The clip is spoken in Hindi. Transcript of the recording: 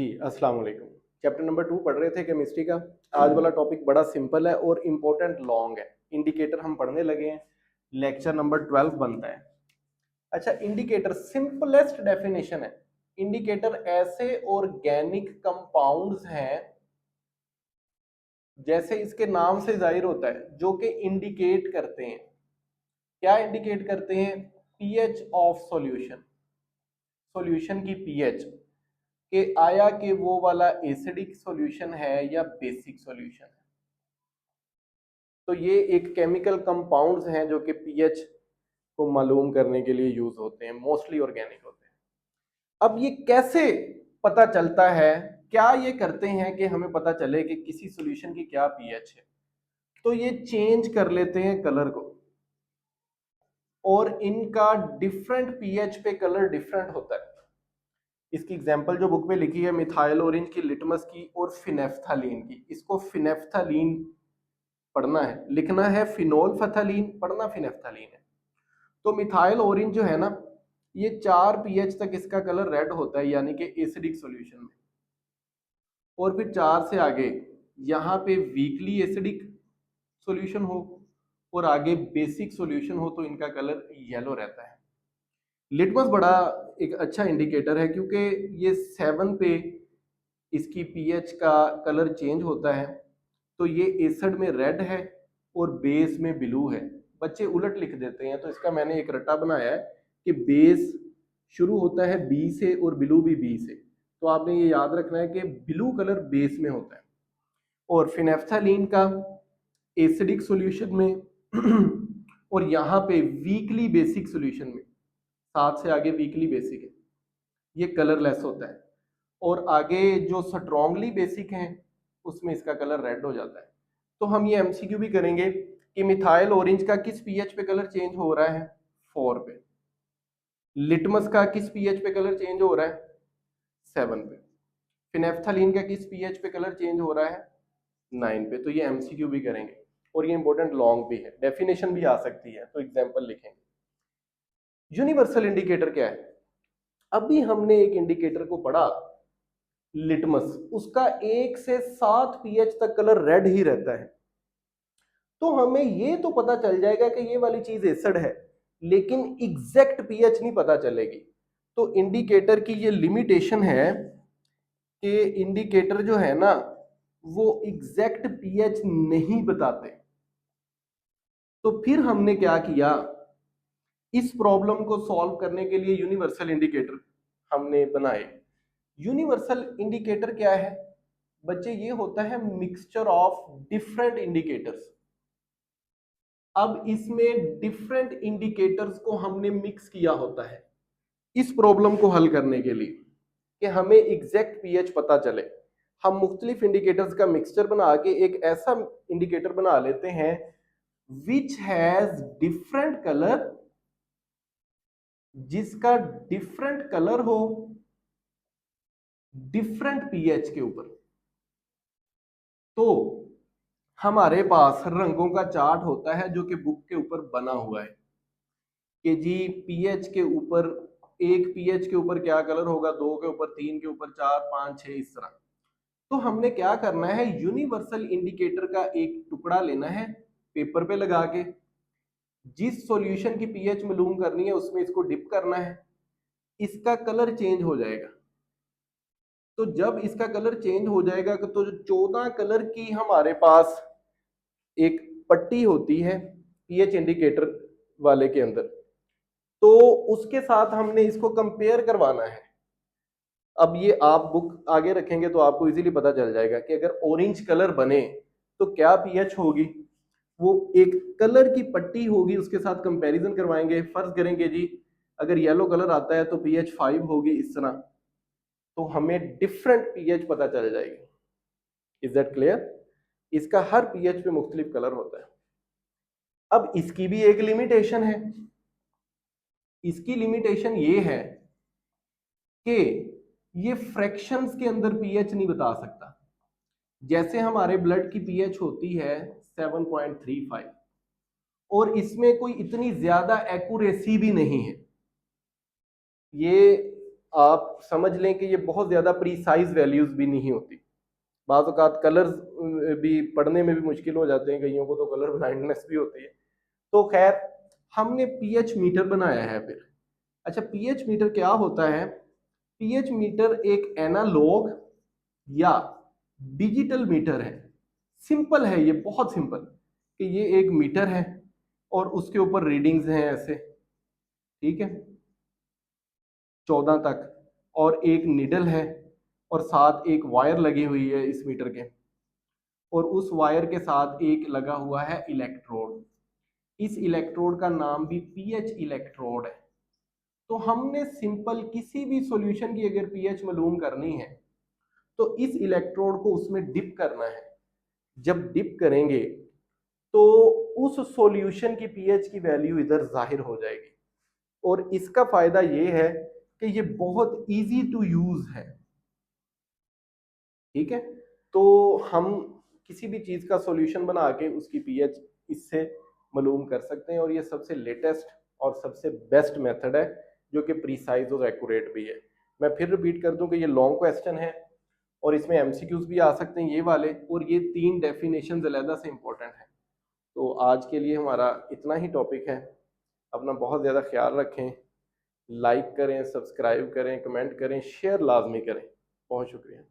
जी अस्सलाम वालेकुम। चैप्टर नंबर 2 पढ़ रहे थे केमिस्ट्री का। आज वाला टॉपिक बड़ा सिंपल है और इम्पोर्टेंट लॉन्ग है। इंडिकेटर हम पढ़ने लगे हैं, लेक्चर नंबर 12 बनता है। अच्छा, इंडिकेटर सिंपलेस्ट डेफिनेशन है। इंडिकेटर ऐसे ऑर्गेनिक कंपाउंड्स हैं, जैसे इसके नाम से जाहिर होता है, जो कि इंडिकेट करते हैं। क्या इंडिकेट करते हैं? पीएच ऑफ सॉल्यूशन, सॉल्यूशन की पीएच कि आया कि वो वाला एसिडिक सॉल्यूशन है या बेसिक सॉल्यूशन है। तो ये एक केमिकल कंपाउंड्स हैं जो कि पीएच को मालूम करने के लिए यूज होते हैं, मोस्टली ऑर्गेनिक होते हैं। अब ये कैसे पता चलता है, क्या ये करते हैं कि हमें पता चले कि किसी सॉल्यूशन की क्या पीएच है? तो ये चेंज कर लेते हैं कलर को, और इनका डिफरेंट पीएच पे कलर डिफरेंट होता है। इसकी एग्जांपल जो बुक में लिखी है, मिथाइल ऑरेंज की, लिटमस की और फिनेफ्थलीन की। इसको फिनेफ्थलीन पढ़ना है, लिखना है फिनोल फथलीन, पढ़ना फिनेफ्थलीन है। तो मिथाइल ऑरेंज जो है ना, ये 4 पीएच तक इसका कलर रेड होता है, यानी कि एसिडिक सॉल्यूशन में। और फिर 4 से आगे यहाँ पे वीकली एसिडिक सॉल्यूशन हो और आगे बेसिक सॉल्यूशन हो तो इनका कलर येलो रहता है। लिटमस बड़ा एक अच्छा इंडिकेटर है, क्योंकि ये 7 पे इसकी पीएच का कलर चेंज होता है। तो ये एसिड में रेड है और बेस में ब्लू है। बच्चे उलट लिख देते हैं, तो इसका मैंने एक रट्टा बनाया है कि बेस शुरू होता है बी से और ब्लू भी बी से। तो आपने ये याद रखना है कि ब्लू कलर बेस में होता है। और फिनेफ्थलीन का एसिडिक सॉल्यूशन में और यहाँ पे वीकली बेसिक सॉल्यूशन में, 7 से आगे वीकली बेसिक है, ये कलरलेस होता है। और आगे जो स्ट्रॉन्गली बेसिक हैं उसमें इसका कलर रेड हो जाता है। तो हम ये एमसीक्यू भी करेंगे कि मिथाइल ऑरेंज का किस पीएच पे कलर चेंज हो रहा है? 4 पे। लिटमस का किस पीएच पे कलर चेंज हो रहा है? 7 पे। फिनेफ्थलीन का किस पीएच पे कलर चेंज हो रहा है? 9 पे। तो ये एमसीक्यू भी करेंगे और ये इंपॉर्टेंट लॉन्ग भी है, डेफिनेशन भी आ सकती है, तो एग्जांपल लिखेंगे। यूनिवर्सल इंडिकेटर क्या है? अभी हमने एक इंडिकेटर को पढ़ा, लिटमस, उसका 1 से 7 पीएच तक कलर रेड ही रहता है। तो हमें ये तो पता चल जाएगा कि ये वाली चीज एसिड है, लेकिन एग्जैक्ट पीएच नहीं पता चलेगी। तो इंडिकेटर की ये लिमिटेशन है कि इंडिकेटर जो है ना, वो एग्जैक्ट पीएच नहीं बताते। तो फिर हमने क्या किया, इस प्रॉब्लम को सॉल्व करने के लिए यूनिवर्सल इंडिकेटर हमने बनाए। यूनिवर्सल इंडिकेटर क्या है बच्चे? ये होता है मिक्सचर ऑफ डिफरेंट इंडिकेटर्स। अब इसमें डिफरेंट इंडिकेटर्स को हमने मिक्स किया होता है इस प्रॉब्लम को हल करने के लिए, कि हमें एग्जैक्ट पीएच पता चले। हम मुख्तलिफ इंडिकेटर्स का मिक्सचर बना के एक ऐसा इंडिकेटर बना लेते हैं विच हैज डिफरेंट कलर, जिसका डिफरेंट कलर हो डिफरेंट पीएच के ऊपर। तो हमारे पास रंगों का चार्ट होता है जो कि बुक के ऊपर बना हुआ है कि जी पीएच के ऊपर, एक पीएच के ऊपर क्या कलर होगा, 2 के ऊपर, 3 के ऊपर, 4, 5, 6, इस तरह। तो हमने क्या करना है, यूनिवर्सल इंडिकेटर का एक टुकड़ा लेना है पेपर पे लगा के, जिस सॉल्यूशन की पीएच मालूम करनी है उसमें इसको डिप करना है, इसका कलर चेंज हो जाएगा। तो जब इसका कलर चेंज हो जाएगा तो जो 14 कलर की हमारे पास एक पट्टी होती है पीएच इंडिकेटर वाले के अंदर, तो उसके साथ हमने इसको कंपेयर करवाना है। अब ये आप बुक आगे रखेंगे तो आपको इजीली पता चल जाएगा कि अगर ऑरेंज कलर बने तो क्या पीएच होगी। वो एक कलर की पट्टी होगी, उसके साथ कंपैरिजन करवाएंगे। फर्ज करेंगे जी अगर येलो कलर आता है तो पीएच 5 होगी, इस तरह। तो हमें डिफरेंट पीएच पता चल जाएगी। Is that clear? इसका हर पीएच पे मुख्तलिफ कलर होता है। अब इसकी भी एक लिमिटेशन है। इसकी लिमिटेशन ये है कि ये फ्रैक्शंस के अंदर पीएच नहीं बता सकता। जैसे हमारे ब्लड की पीएच होती है 7.35, और इसमें कोई इतनी ज्यादा एक्यूरेसी भी नहीं है। ये आप समझ लें कि ये बहुत ज़्यादा प्रीसाइज वैल्यूज़ भी नहीं होती। बाज़ औक़ात कलर्स भी पढ़ने में भी मुश्किल हो जाते हैं, कईयों को तो कलर ब्लाइंडनेस भी होती है। तो खैर हमने पीएच मीटर बनाया है फिर। अच्छा, पीएच मीटर क्या होता है? पीएच मीटर एक एनालॉग या डिजिटल मीटर है। सिंपल है ये, बहुत सिंपल, कि ये एक मीटर है और उसके ऊपर रीडिंग्स हैं ऐसे, ठीक है, 14 तक, और एक निडल है और साथ एक वायर लगी हुई है इस मीटर के, और उस वायर के साथ एक लगा हुआ है इलेक्ट्रोड। इस इलेक्ट्रोड का नाम भी पीएच इलेक्ट्रोड है। तो हमने सिंपल किसी भी सॉल्यूशन की अगर पीएच मालूम करनी है तो इस इलेक्ट्रोड को उसमें डिप करना है। जब डिप करेंगे तो उस सॉल्यूशन की पीएच की वैल्यू इधर जाहिर हो जाएगी। और इसका फायदा ये है कि ये बहुत इजी टू यूज है, ठीक है। तो हम किसी भी चीज का सॉल्यूशन बना के उसकी पीएच इससे मालूम कर सकते हैं, और ये सबसे लेटेस्ट और सबसे बेस्ट मेथड है जो कि प्रीसाइज और एक्यूरेट भी है। मैं फिर रिपीट कर दूं कि ये लॉन्ग क्वेश्चन है और इसमें एमसीक्यूज भी आ सकते हैं ये वाले, और ये 3 डेफिनेशन अलहदा से इंपॉर्टेंट है। तो आज के लिए हमारा इतना ही टॉपिक है। अपना बहुत ज़्यादा ख्याल रखें, लाइक करें, सब्सक्राइब करें, कमेंट करें, शेयर लाजमी करें। बहुत शुक्रिया।